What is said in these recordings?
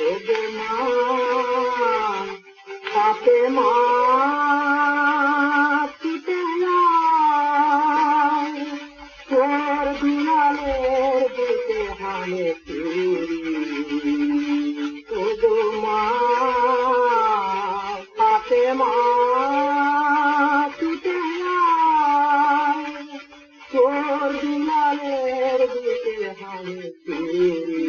ওগো মা পাপে মা ছুটে যায়, তোর দুলালের বুকে হানে চুরি। ওগো মা পাপে মা ছুটে যায়, তোর দুলালের বুকে হানে চুরি।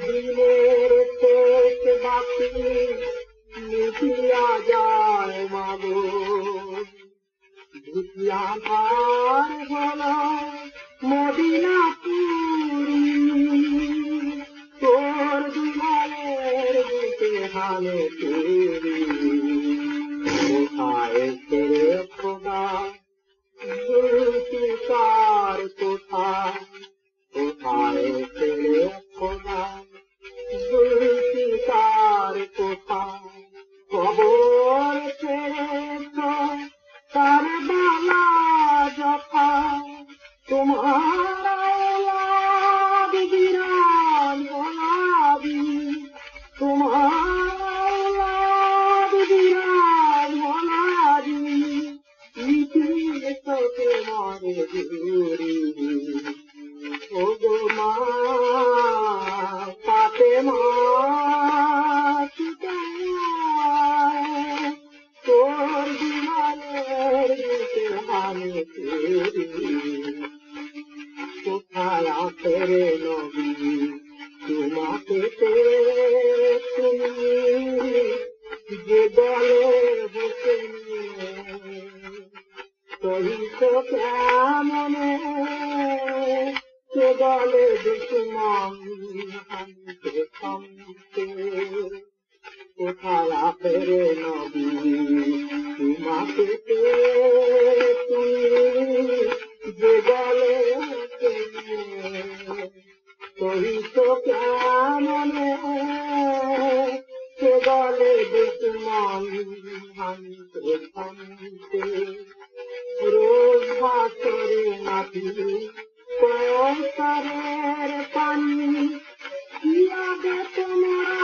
দিনের শেষ বাতি মিটিয়া যায় মাগো, ভুতিয়ার হল মদিনাপুরি। তোর দুলালের বুকে হানে চুরি। কোথায় ছেড়ে খোদা কার কোথায়, কোথায় ছেড়ে খোদা কার কোথায়, কবর ছেড়েছ তার বালা যথা। তোমার আওলাদ বিরান গোলাবি, তোমার আওলাদ বিরান গোলাবি, মিটিয়ে তোকে মারে দূরি। ওগো মা পাপে মা ছুটে যায়, তোর দুলালের বুকে হানে চুরি। কোথায় আছেন নবী তোমাকে তুমি, যে দলে বসে সহিত কেমনে, সে দলে দুশ্মন হানতে থামতে। কোথায় আছেন নবী তোমাকে তুমি, যে দলে সহিত কেমনে, সে দলে দুশ্মন হানতে থামতে। রোজ বাসরে নাতি কৌশলের পানি, কিয়াবে তোমরা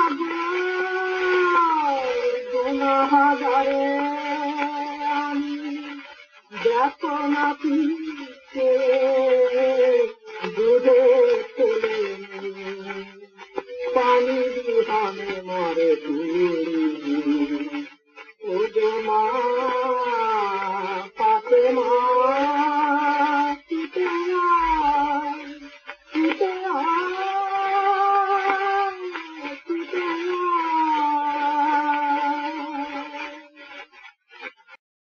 গুনাহগারে আমি। দেখো নাতি